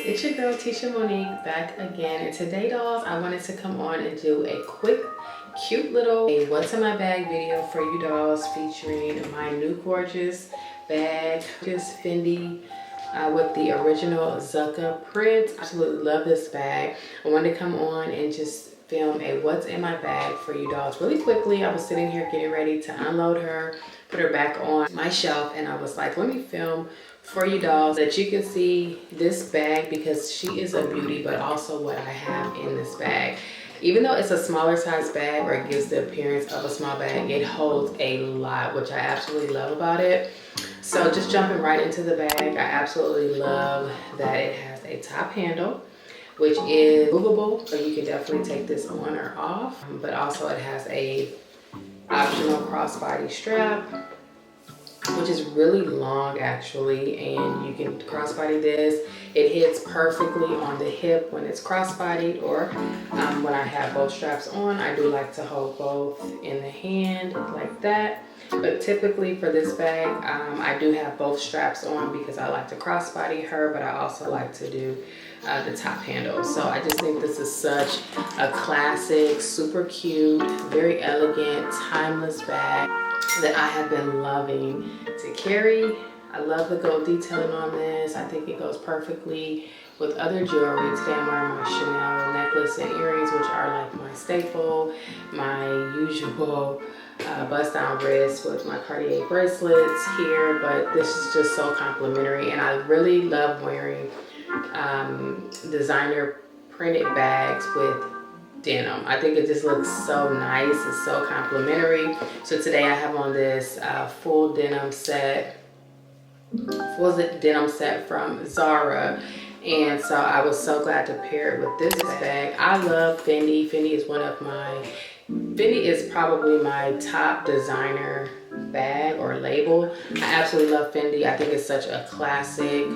it's your girl Tisha Monique back again, and today, dolls, I wanted to come on and do a quick cute little what's in my bag video for you dolls, featuring my new gorgeous bag, just Fendi with the original ZARA print. I absolutely love this bag. I wanted to come on and just film a what's in my bag for you dolls really quickly. I was sitting here getting ready to unload her, put her back on my shelf, and I was like, let me film for you dolls that you can see this bag, because she is a beauty, but also what I have in this bag. Even though it's a smaller size bag, or it gives the appearance of a small bag, it holds a lot, which I absolutely love about it. So just jumping right into the bag, I absolutely love that it has a top handle, which is movable, so you can definitely take this on or off. But also it has a optional crossbody strap, which is really long actually, and you can crossbody this. It hits perfectly on the hip when it's crossbodied, or when I have both straps on. I do like to hold both in the hand like that. But typically for this bag, I do have both straps on because I like to crossbody her, but I also like to do the top handle. So I just think this is such a classic, super cute, very elegant, timeless bag that I have been loving to carry. I love the gold detailing on this. I think it goes perfectly with other jewelry. Today I'm wearing my Chanel necklace and earrings, which are like my staple, my usual bust down wrist with my Cartier bracelets here, but this is just so complimentary, and I really love wearing designer printed bags with denim. I think it just looks so nice. It's so complimentary. So today I have on this full denim set from ZARA, and so I was so glad to pair it with this bag. I love Fendi. Fendi is probably my top designer bag or label. I absolutely love Fendi. I think it's such a classic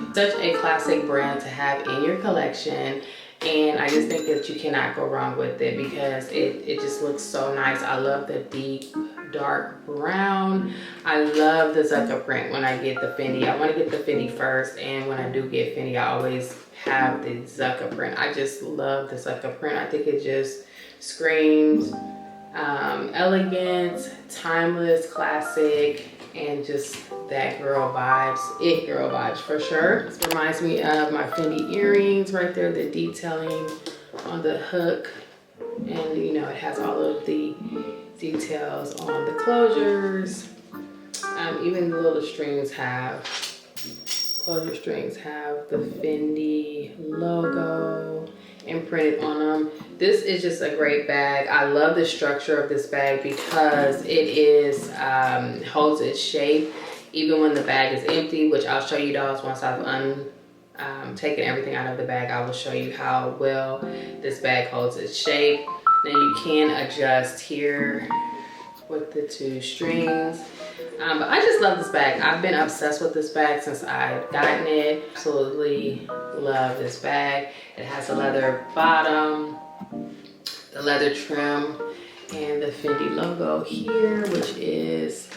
brand to have in your collection. And I just think that you cannot go wrong with it because it just looks so nice. I love the deep dark brown. I love the ZARA print when I get the Fendi. I want to get the Fendi first, and when I do get Fendi, I always have the ZARA print. I just love the ZARA print. I think it just screams elegant, timeless, classic, and just that girl vibes, it girl vibes for sure. This reminds me of my Fendi earrings right there, the detailing on the hook, and you know, it has all of the details on the closures. Even the little strings have, closure strings have the Fendi logo imprinted on them. This is just a great bag. I love the structure of this bag because it is holds its shape even when the bag is empty, which I'll show you dolls once I've taken everything out of the bag. I will show you how well this bag holds its shape. Now you can adjust here with the two strings. But I just love this bag. I've been obsessed with this bag since I've gotten it. Absolutely love this bag. It has a leather bottom, the leather trim, and the Fendi logo here, which is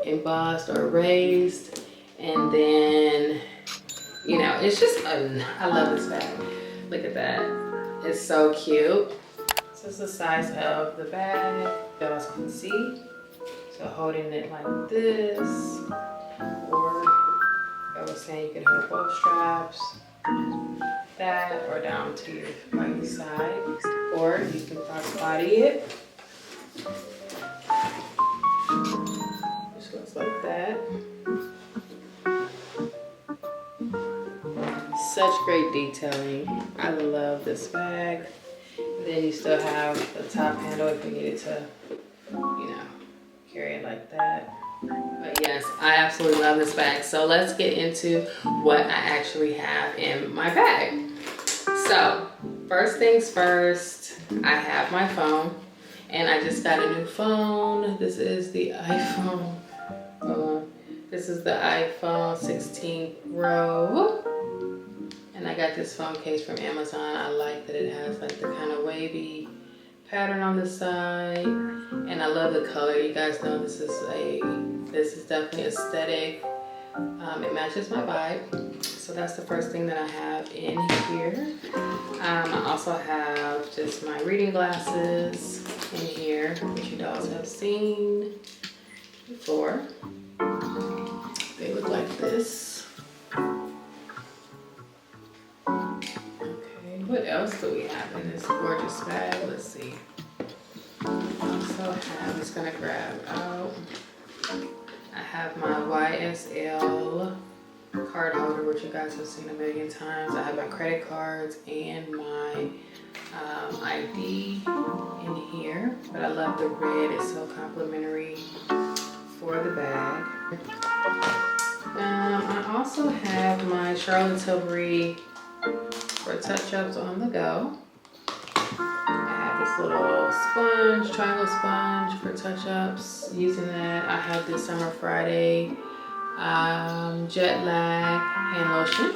embossed or raised. And then, you know, it's just, I love this bag. Look at that. It's so cute. This is the size of the bag, you guys can see. So holding it like this, or I was saying you can hold both straps, that, or down to your right side, or you can crossbody it. Just looks like that. Such great detailing. I love this bag. And then you still have the top handle if you needed to, you know, carry it like that. But yes, I absolutely love this bag. So let's get into what I actually have in my bag. So first things first, I have my phone, and I just got a new phone. This is the iPhone. This is the iPhone 16 Pro. And I got this phone case from Amazon. I like that it has like the kind of wavy pattern on the side, and I love the color. You guys know this is definitely aesthetic. It matches my vibe. So that's the first thing that I have in here. I also have just my reading glasses in here, which you guys have seen before. They look like this. Okay, what else do we have in this gorgeous bag? Let's see. Also have, I'm just gonna grab out. I have my YSL card holder, which you guys have seen a million times. I have my credit cards and my ID in here, but I love the red. It's so complimentary for the bag. I also have my Charlotte Tilbury for touch-ups on the go. I have this little sponge, triangle sponge for touch-ups. Using that, I have this Summer Friday jet lag hand lotion.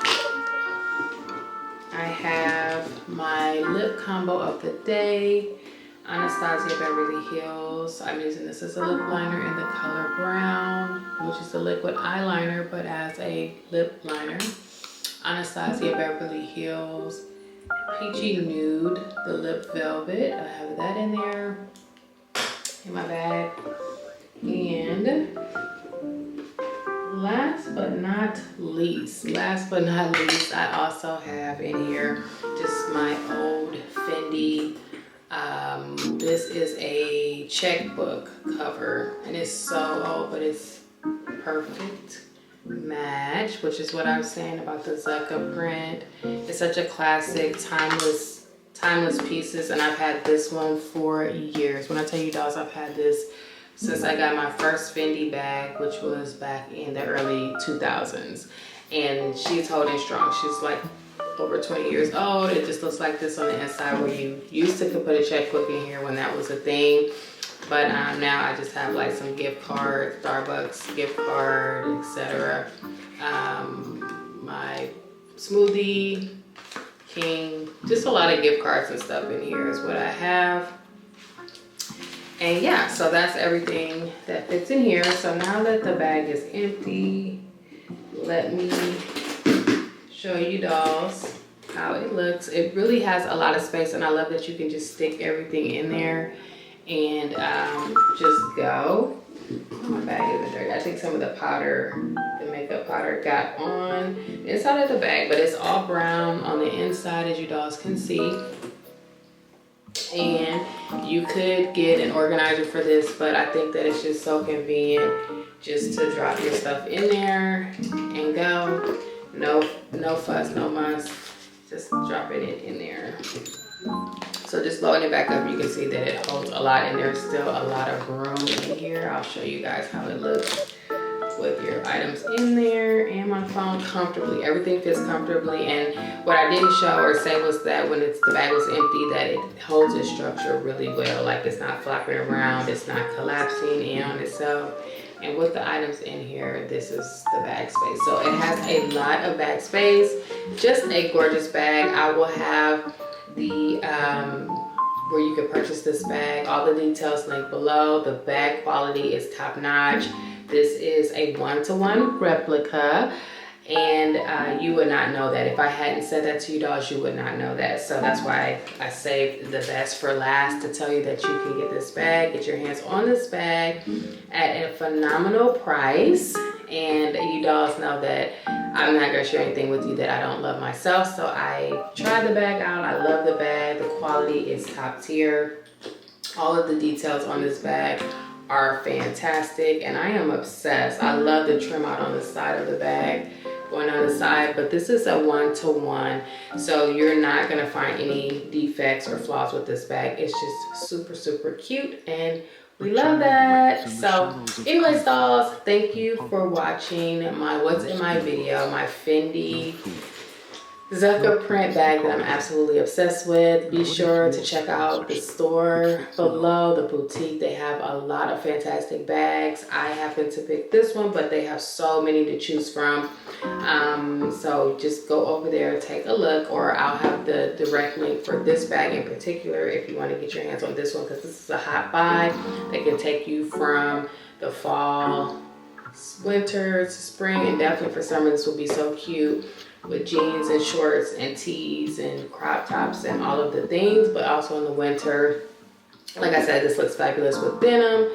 I have my lip combo of the day, Anastasia Beverly Hills. I'm using this as a lip liner in the color brown, which is the liquid eyeliner, but as a lip liner. Anastasia Beverly Hills Peachy Nude, the lip velvet. I have that in there in my bag. And last but not least, I also have in here just my old Fendi. This is a checkbook cover, and it's so old, but it's perfect match, which is what I was saying about the ZARA print. It's such a classic, timeless pieces, and I've had this one for years. When I tell you guys, I've had this since I got my first Fendi bag, which was back in the early 2000s. And she's holding strong. She's like over 20 years old. It just looks like this on the inside, where you used to could put a checkbook in here when that was a thing. But now I just have like some gift cards, Starbucks gift card, etc. My Smoothie King, just a lot of gift cards and stuff in here is what I have. And yeah, so that's everything that fits in here. So now that the bag is empty, let me show you dolls how it looks. It really has a lot of space, and I love that you can just stick everything in there and just go. Oh, my bag isn't dirty. I think some of the powder, the makeup powder, got on the inside of the bag, but it's all brown on the inside, as you dolls can see. And you could get an organizer for this, but I think that it's just so convenient just to drop your stuff in there and go. No fuss, no muss. Just dropping it in there. So just loading it back up, you can see that it holds a lot, and there's still a lot of room in here. I'll show you guys how it looks with your items in there, and my phone comfortably. Everything fits comfortably. And what I didn't show or say was that when the bag was empty, that it holds its structure really well. Like, it's not flopping around, it's not collapsing in on itself. And with the items in here, this is the bag space. So it has a lot of bag space. Just a gorgeous bag. I will have the where you can purchase this bag, all the details linked below. The bag quality is top notch. This is a 1-to-1 replica, and you would not know that. If I hadn't said that to you dolls, you would not know that. So that's why I saved the best for last, to tell you that you can get this bag, get your hands on this bag at a phenomenal price. And you dolls know that I'm not gonna share anything with you that I don't love myself. So I tried the bag out. I love the bag. The quality is top tier. All of the details on this bag are fantastic, and I am obsessed. I love the trim out on the side of the bag, going on the side, but this is a 1-to-1, so you're not gonna find any defects or flaws with this bag. It's just super, super cute, and we love that. So anyways dolls, thank you for watching my what's in my video, my Fendi ZARA print bag that I'm absolutely obsessed with. Be sure to check out the store below, the boutique. They have a lot of fantastic bags. I happen to pick this one, but they have so many to choose from. So just go over there, take a look, or I'll have the direct link for this bag in particular if you want to get your hands on this one, because this is a hot buy that can take you from the fall, winter to spring, and definitely for summer. This will be so cute. with jeans and shorts and tees and crop tops and all of the things, but also in the winter, like I said, this looks fabulous with denim,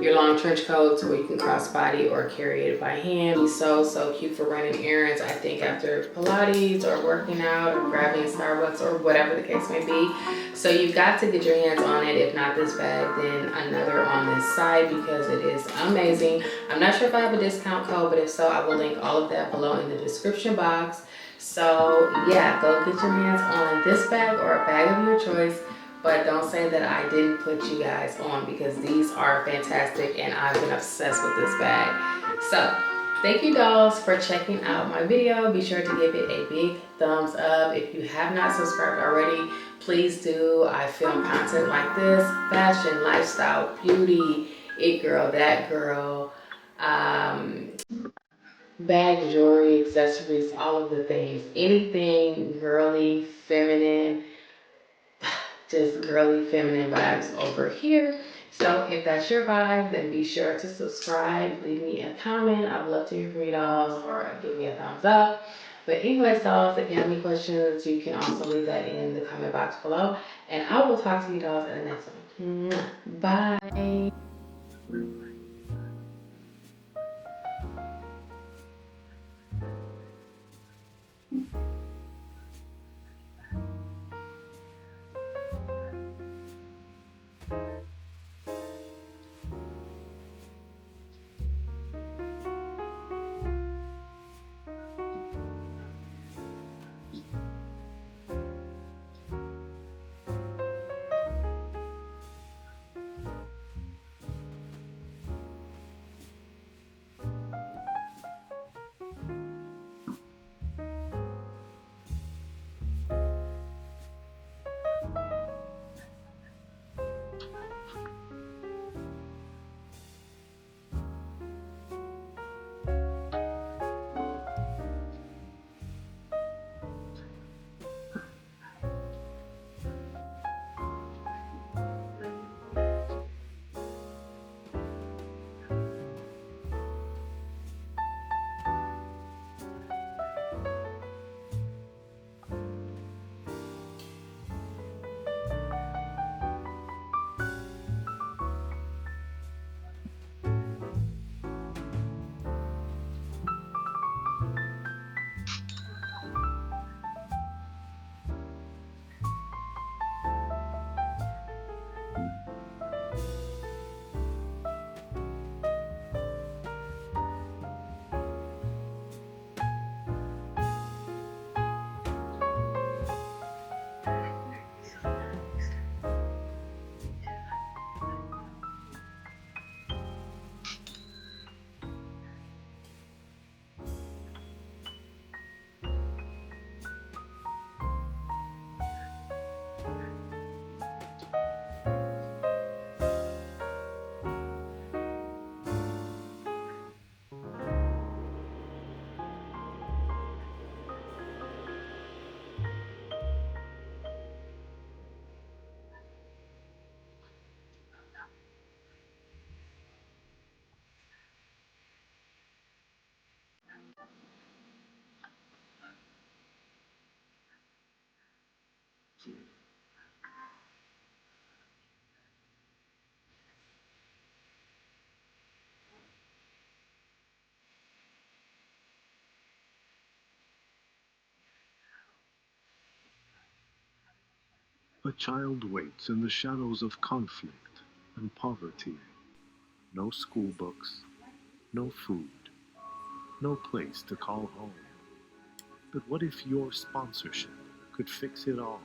your long trench coats, or you can crossbody or carry it by hand. It's so cute for running errands, I think, after Pilates or working out or grabbing Starbucks or whatever the case may be. So you've got to get your hands on it. If not this bag, then another on this side, because it is amazing. I'm not sure if I have a discount code, but if so, I will link all of that below in the description box. So yeah, go get your hands on this bag or a bag of your choice. But don't say that I didn't put you guys on, because these are fantastic and I've been obsessed with this bag. So thank you dolls for checking out my video. Be sure to give it a big thumbs up. If you have not subscribed already, please do. I film content like this: fashion, lifestyle, beauty, it girl, that girl, bag, jewelry, accessories, all of the things. Anything girly, feminine, just girly feminine vibes over here. So if that's your vibe, then be sure to subscribe, leave me a comment. I'd love to hear from you dolls, or give me a thumbs up. But anyways dolls, if you have any questions, you can also leave that in the comment box below, and I will talk to you dolls in the next one. Bye. A child waits in the shadows of conflict and poverty. No school books, no food, no place to call home. But what if your sponsorship could fix it all?